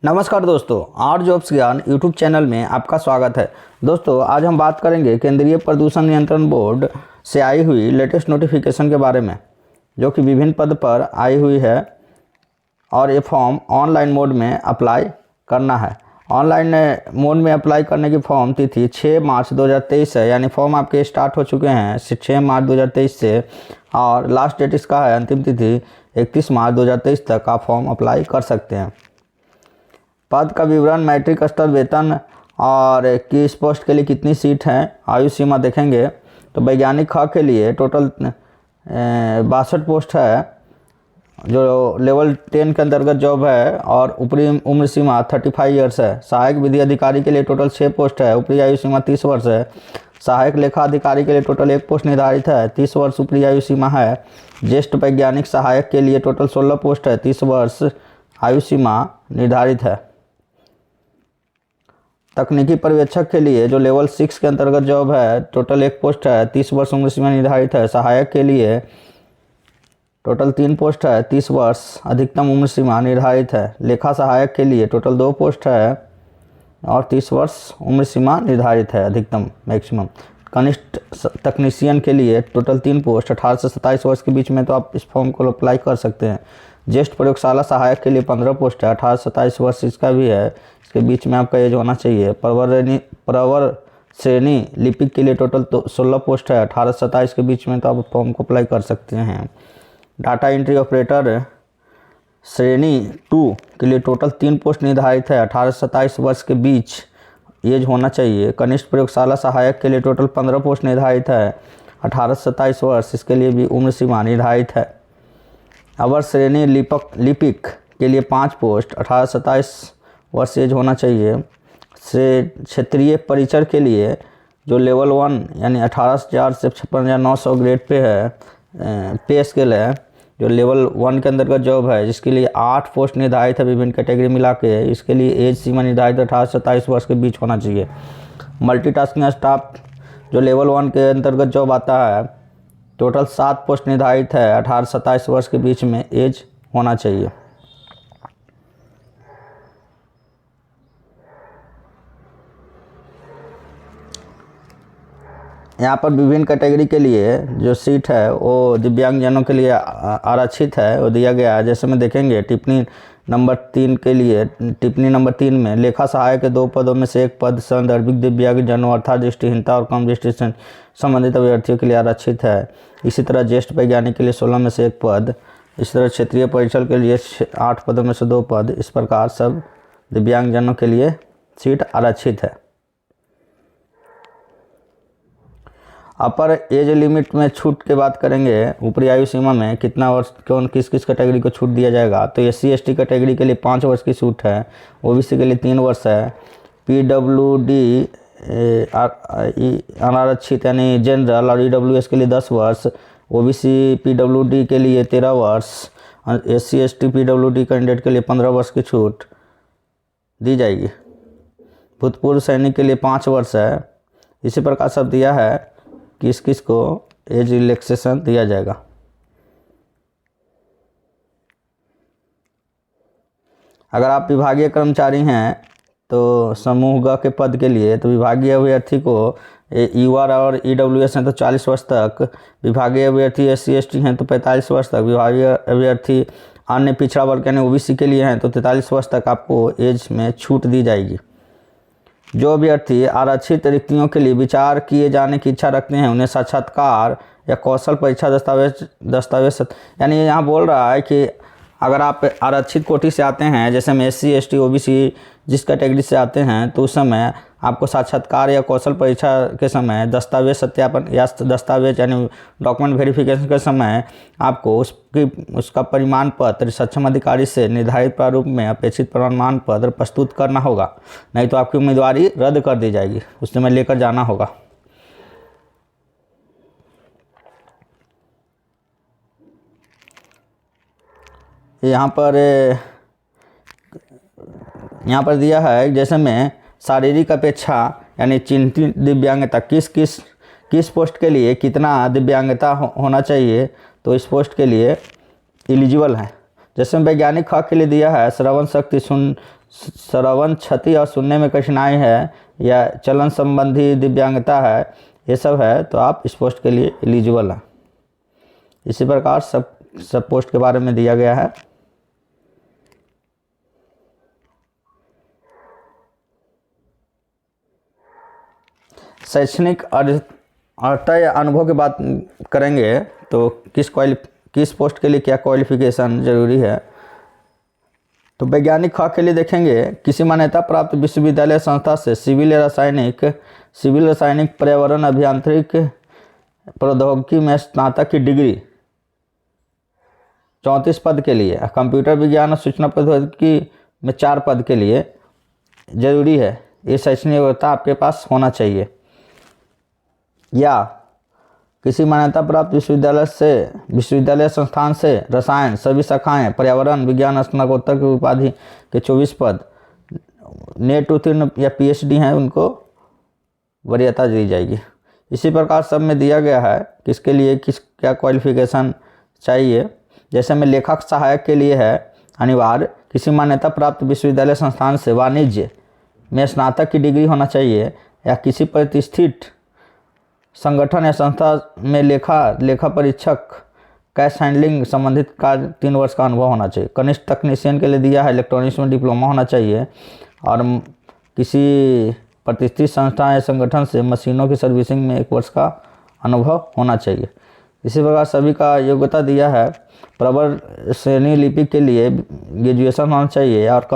नमस्कार दोस्तों, are jobs ज्ञान यूट्यूब चैनल में आपका स्वागत है। दोस्तों, आज हम बात करेंगे केंद्रीय प्रदूषण नियंत्रण बोर्ड से आई हुई लेटेस्ट नोटिफिकेशन के बारे में, जो कि विभिन्न पद पर आई हुई है और ये फॉर्म ऑनलाइन मोड में अप्लाई करना है। ऑनलाइन मोड में अप्लाई करने की फॉर्म तिथि 6 मार्च 2023 है, यानी फॉर्म आपके स्टार्ट हो चुके हैं 6 मार्च 2023 से, और लास्ट डेट इसका है अंतिम तिथि 31 मार्च 2023 तक आप फॉर्म अप्लाई कर सकते हैं। पद का विवरण, मैट्रिक स्तर, वेतन और किस पोस्ट के लिए कितनी सीट हैं, आयु सीमा देखेंगे तो वैज्ञानिक ख के लिए टोटल 62 पोस्ट है जो लेवल 10 के अंतर्गत जॉब है, और ऊपरी उम्र सीमा 35 ईयर्स है। सहायक विधि अधिकारी के लिए टोटल 6 पोस्ट है, ऊपरी आयु सीमा 30 वर्ष है। सहायक लेखा अधिकारी के लिए टोटल 1 पोस्ट निर्धारित है, 30 वर्ष ऊपरी आयु सीमा है। ज्येष्ठ वैज्ञानिक सहायक के लिए टोटल 16 पोस्ट है, 30 वर्ष आयु सीमा निर्धारित है। तकनीकी पर्यवेक्षक के लिए जो लेवल 6 के अंतर्गत जॉब है, टोटल 1 पोस्ट है, 30 वर्ष उम्र सीमा निर्धारित है। सहायक के लिए टोटल 3 पोस्ट है, 30 वर्ष अधिकतम उम्र सीमा निर्धारित है। लेखा सहायक के लिए टोटल 2 पोस्ट है और 30 वर्ष उम्र सीमा निर्धारित है, अधिकतम मैक्सिमम। कनिष्ठ तकनीशियन के लिए टोटल 3 पोस्ट 18 से 27 वर्ष के बीच में, तो आप इस फॉर्म को अप्लाई कर सकते हैं। ज्येष्ठ प्रयोगशाला सहायक के लिए 15 पोस्ट है, 18 से 27 वर्ष इसका भी है, इसके बीच में आपका एज होना चाहिए। प्रवर श्रेणी लिपिक के लिए टोटल 16 पोस्ट है, 18 से 27 के बीच में, तो आप फॉर्म को अप्लाई कर सकते हैं। डाटा एंट्री ऑपरेटर श्रेणी 2 के लिए टोटल 3 पोस्ट निर्धारित है, 18 से 27 वर्ष के बीच एज होना चाहिए। कनिष्ठ प्रयोगशाला सहायक के लिए टोटल 15 पोस्ट निर्धारित है, 18 से 27 वर्ष, इसके लिए भी उम्र सीमा निर्धारित है। अवर श्रेणी लिपिक के लिए 5 पोस्ट, 18 से 27 वर्ष एज होना चाहिए। से क्षेत्रीय परिचर के लिए जो लेवल 1 यानी 18,000 से 56,900 ग्रेड पे है, पे स्केल है, जो लेवल 1 के अंतर्गत जॉब है, जिसके लिए 8 पोस्ट निर्धारित है विभिन्न कैटेगरी मिला के। इसके लिए एज सीमा निर्धारित 18 से 27 वर्ष के बीच होना चाहिए। मल्टीटास्किंग स्टाफ जो लेवल 1 के अंतर्गत जॉब आता है, टोटल 7 पोस्ट निर्धारित है, 18 से 27 वर्ष के बीच में एज होना चाहिए। यहाँ पर विभिन्न कैटेगरी के लिए जो सीट है वो दिव्यांगजनों के लिए आरक्षित है, वो दिया गया है। जैसे में देखेंगे टिप्पणी नंबर 3 के लिए, टिप्पणी नंबर 3 में लेखा सहायक के 2 पदों में से 1 पद संदर्भिक दिव्यांगजनों अर्थात दृष्टिहीनता और कम दृष्टि से संबंधित अभ्यर्थियों के लिए आरक्षित है। इसी तरह ज्येष्ठ वैज्ञानिक के लिए 16 में से 1 पद, इस तरह क्षेत्रीय परिचर के लिए 8 पदों में से 2 पद, इस प्रकार सब दिव्यांगजनों के लिए सीट आरक्षित है। अपर एज लिमिट में छूट की बात करेंगे, ऊपरी आयु सीमा में कितना वर्ष किस किस कैटेगरी को छूट दिया जाएगा, तो SC/ST कैटेगरी के लिए 5 वर्ष की छूट है, OBC के लिए 3 वर्ष है, PWD अनारक्षित यानी जनरल और EWS के लिए 10 वर्ष, OBC PWD के लिए 13 वर्ष, SC/ST PWD कैंडिडेट के लिए 15 वर्ष की छूट दी जाएगी। भूतपूर्व सैनिक के लिए 5 वर्ष है। इसी प्रकार सब दिया है किस किस को एज रिलैक्सेशन दिया जाएगा। अगर आप विभागीय कर्मचारी हैं तो समूह ग के पद के लिए, तो विभागीय अभ्यर्थी को UR और EWS हैं तो 40 वर्ष तक, विभागीय अभ्यर्थी SC/ST हैं तो 45 वर्ष तक, विभागीय अभ्यर्थी अन्य पिछड़ा वर्ग यानी OBC के लिए हैं तो 43 वर्ष तक आपको एज में छूट दी जाएगी। जो अभ्यर्थी आरक्षित रिक्तियों के लिए विचार किए जाने की इच्छा रखते हैं, उन्हें साक्षात्कार या कौशल परीक्षा दस्तावेज यानी यहाँ बोल रहा है कि अगर आप आरक्षित कोटि से आते हैं, जैसे में SC/ST OBC जिस कैटेगरी से आते हैं, तो उस समय आपको साक्षात्कार या कौशल परीक्षा के समय दस्तावेज सत्यापन या दस्तावेज यानी डॉक्यूमेंट वेरिफिकेशन के समय आपको उसका प्रमाण पत्र सक्षम अधिकारी से निर्धारित प्रारूप में अपेक्षित प्रमाण पत्र प्रस्तुत करना होगा, नहीं तो आपकी उम्मीदवारी रद्द कर दी जाएगी, उस समय लेकर जाना होगा। यहाँ पर दिया है, जैसे में शारीरिक अपेक्षा यानी चिन्हित दिव्यांगता किस पोस्ट के लिए कितना दिव्यांगता होना चाहिए, तो इस पोस्ट के लिए एलिजिबल है। जैसे वैज्ञानिक ख के लिए दिया है श्रवण क्षति और सुनने में कठिनाई है या चलन संबंधी दिव्यांगता है, ये सब है तो आप इस पोस्ट के लिए एलिजिबल हैं। इसी प्रकार सब पोस्ट के बारे में दिया गया है। शैक्षणिक अर्हता या अनुभव की बात करेंगे तो किस पोस्ट के लिए क्या क्वालिफिकेशन जरूरी है। तो वैज्ञानिक ख के लिए देखेंगे किसी मान्यता प्राप्त विश्वविद्यालय संस्था से सिविल रासायनिक पर्यावरण अभियांत्रिक प्रौद्योगिकी में स्नातक की डिग्री 34 पद के लिए, कंप्यूटर विज्ञान और सूचना प्रौद्योगिकी में 4 पद के लिए जरूरी है। ये शैक्षणिक योग्यता आपके पास होना चाहिए। या किसी मान्यता प्राप्त विश्वविद्यालय संस्थान से रसायन सभी शाखाएं पर्यावरण विज्ञान स्नातकोत्तर की उपाधि के 24 पद, नेट उत्तीर्ण या पीएचडी हैं उनको वरीयता दी जाएगी। इसी प्रकार सब में दिया गया है किसके लिए क्या क्वालिफिकेशन चाहिए। जैसे में लेखक सहायक के लिए है अनिवार्य किसी मान्यता प्राप्त विश्वविद्यालय संस्थान से वाणिज्य में स्नातक की डिग्री होना चाहिए या किसी प्रतिष्ठित संगठन या संस्था में लेखा परीक्षक कैश हैंडलिंग संबंधित कार्य 3 वर्ष का अनुभव होना चाहिए। कनिष्ठ तकनीशियन के लिए दिया है इलेक्ट्रॉनिक्स में डिप्लोमा होना चाहिए और किसी प्रतिष्ठित संस्था या संगठन से मशीनों की सर्विसिंग में 1 वर्ष का अनुभव होना चाहिए। इसी प्रकार सभी का योग्यता दिया है। प्रवर श्रेणी लिपि के लिए ग्रेजुएशन होना चाहिए और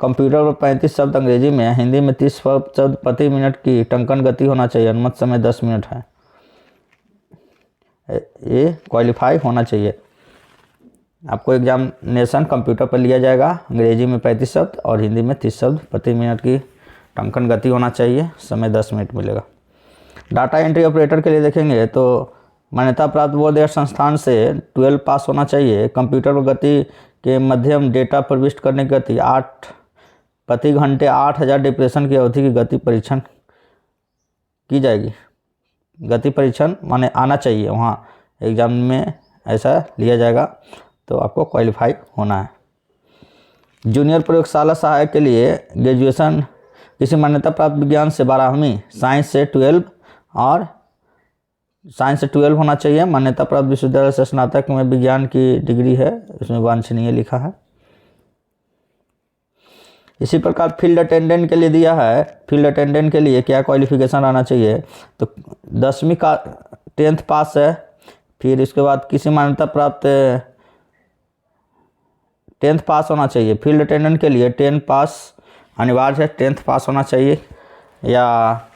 कंप्यूटर पर 35 शब्द अंग्रेजी में, हिंदी में 30 शब्द प्रति मिनट की टंकन गति होना चाहिए। अनुमत समय 10 मिनट है। ये क्वालिफाई होना चाहिए। आपको एग्जामिनेशन कंप्यूटर पर लिया जाएगा। अंग्रेजी में 35 शब्द और हिंदी में 30 शब्द प्रति मिनट की टंकन गति होना चाहिए। समय 10 मिनट मिलेगा। डाटा एंट्री ऑपरेटर के लिए देखेंगे तो मान्यता प्राप्त बोर्ड या संस्थान से 12 पास होना चाहिए। कंप्यूटर पर गति के मध्यम डेटा प्रविष्ट करने की गति 8 प्रति घंटे 8000 डिप्रेशन की अवधि की गति परीक्षण की जाएगी। गति परीक्षण माने आना चाहिए, वहाँ एग्जाम में ऐसा लिया जाएगा तो आपको क्वालिफाई होना है। जूनियर प्रयोगशाला सहायक के लिए ग्रेजुएशन किसी मान्यता प्राप्त विज्ञान से 12वीं, साइंस से 12 और साइंस से 12 होना चाहिए। मान्यता प्राप्त विश्वविद्यालय से स्नातक में विज्ञान की डिग्री है, इसमें वांछनीय लिखा है। इसी प्रकार फील्ड अटेंडेंट के लिए दिया है। फील्ड अटेंडेंट के लिए क्या क्वालिफिकेशन आना चाहिए तो 10वीं का 10th पास है। फिर इसके बाद किसी मान्यता प्राप्त 10th पास होना चाहिए। फील्ड अटेंडेंट के लिए 10 पास अनिवार्य है, 10th पास होना चाहिए। या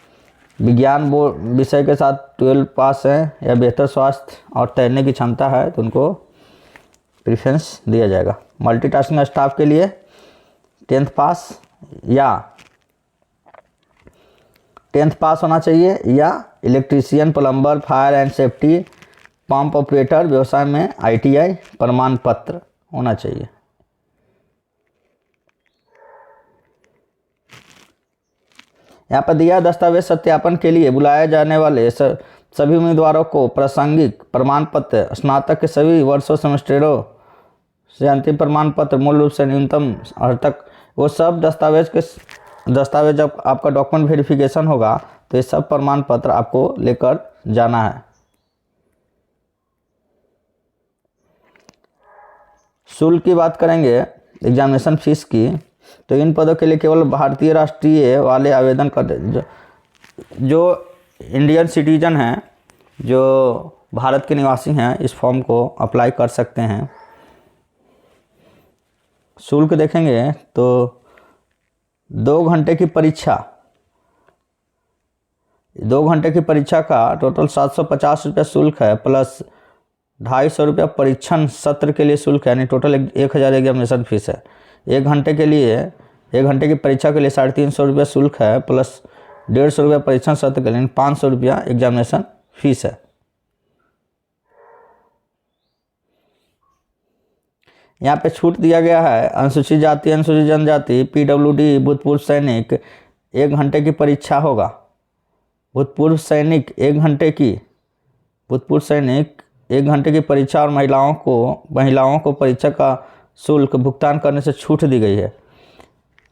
विज्ञान बोर्ड विषय के साथ 12 पास है या बेहतर स्वास्थ्य और तैरने की क्षमता है तो उनको प्रेफरेंस दिया जाएगा। मल्टीटास्किंग स्टाफ के लिए 10th पास या 10th पास होना चाहिए या electrician, plumber, fire and safety, pump operator, व्यवसाय में ITI प्रमाण पत्र होना चाहिए। यहाँ पर दिया दस्तावेज सत्यापन के लिए बुलाए जाने वाले सभी उम्मीदवारों को प्रासंगिक प्रमाण पत्र, स्नातक के सभी वर्षों सेमेस्टरों से अंतिम प्रमाण पत्र, मूल रूप से न्यूनतम तक वो सब दस्तावेज जब आपका डॉक्यूमेंट वेरिफिकेशन होगा तो ये सब प्रमाण पत्र आपको लेकर जाना है। शुल्क की बात करेंगे एग्जामिनेशन फीस की तो इन पदों के लिए केवल भारतीय राष्ट्रीय वाले आवेदन कर जो इंडियन सिटीजन हैं, जो भारत के निवासी हैं, इस फॉर्म को अप्लाई कर सकते हैं। शुल्क देखेंगे तो 2 घंटे की परीक्षा का टोटल 750 रुपये शुल्क है, प्लस 250 रुपया परीक्षण सत्र के लिए शुल्क है, यानी टोटल 1000 एग्जामिनेशन फीस है। 1 घंटे की परीक्षा के लिए 350 रुपया शुल्क है, प्लस 150 रुपया परीक्षण सत्र के लिए 500 रुपया एग्जामिनेशन फीस है। यहाँ पे छूट दिया गया है। अनुसूचित जाति, अनुसूचित जनजाति, PWD, भूतपूर्व सैनिक 1 घंटे की परीक्षा होगा। भूतपूर्व सैनिक 1 घंटे की परीक्षा और महिलाओं को परीक्षा का शुल्क भुगतान करने से छूट दी गई है।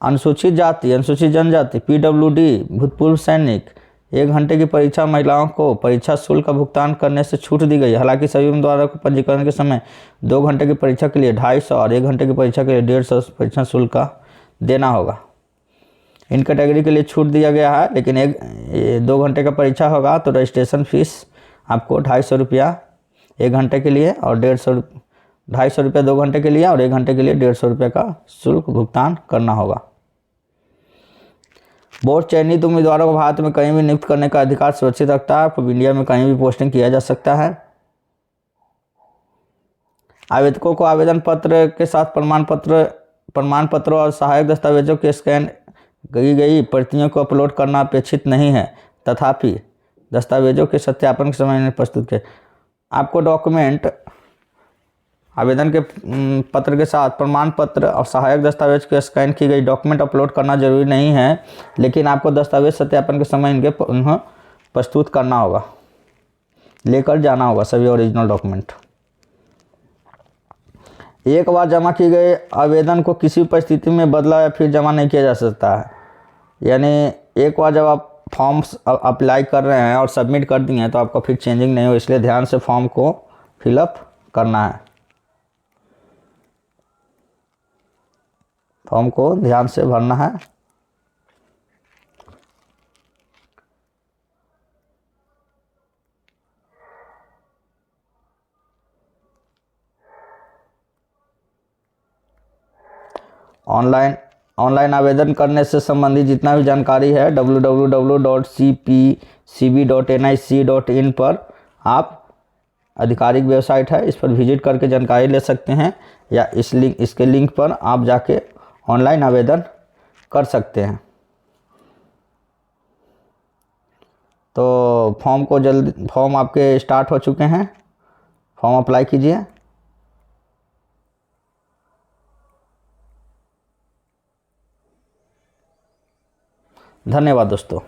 अनुसूचित जाति, अनुसूचित जनजाति, पीडब्ल्यूडी, भूतपूर्व सैनिक, 1 घंटे की परीक्षा महिलाओं को परीक्षा शुल्क का भुगतान करने से छूट दी गई है। हालांकि सभी उम्मीदवारों को पंजीकरण के समय 2 घंटे की परीक्षा के लिए 250 और 1 घंटे की परीक्षा के लिए 150 परीक्षा शुल्क का देना होगा। इन कैटेगरी के लिए छूट दिया गया है, लेकिन 2 घंटे का परीक्षा होगा तो रजिस्ट्रेशन फीस आपको 250 रुपया 1 घंटे के लिए और 250 रुपया 2 घंटे के लिए और 1 घंटे के लिए 150 रुपये का शुल्क भुगतान करना होगा। बोर्ड चयनित उम्मीदवारों को भारत में कहीं भी नियुक्त करने का अधिकार सुरक्षित रखता है। आपको इंडिया में कहीं भी पोस्टिंग किया जा सकता है। आवेदकों को आवेदन पत्र के साथ प्रमाण पत्रों और सहायक दस्तावेजों के स्कैन की गई प्रतियों को अपलोड करना अपेक्षित नहीं है। तथापि दस्तावेजों के सत्यापन के समय प्रस्तुत किए आपको डॉक्यूमेंट आवेदन के पत्र के साथ प्रमाण पत्र और सहायक दस्तावेज के स्कैन की गई डॉक्यूमेंट अपलोड करना जरूरी नहीं है, लेकिन आपको दस्तावेज सत्यापन के समय उन्हें प्रस्तुत करना होगा, लेकर जाना होगा सभी ओरिजिनल डॉक्यूमेंट। एक बार जमा किए गए आवेदन को किसी परिस्थिति में बदला या फिर जमा नहीं किया जा सकता है। यानी एक बार जब आप फॉर्म्स अप्लाई कर रहे हैं और सबमिट कर दिए हैं तो आपका फिर चेंजिंग नहीं हो, इसलिए ध्यान से फॉर्म को फिलअप करना है। फॉर्म को ध्यान से भरना है। ऑनलाइन आवेदन करने से संबंधित जितना भी जानकारी है www.cpcb.nic.in पर आप आधिकारिक वेबसाइट है, इस पर विजिट करके जानकारी ले सकते हैं, या इसके लिंक पर आप जाके ऑनलाइन आवेदन कर सकते हैं। तो फॉर्म आपके स्टार्ट हो चुके हैं, फॉर्म अप्लाई कीजिए। धन्यवाद दोस्तों।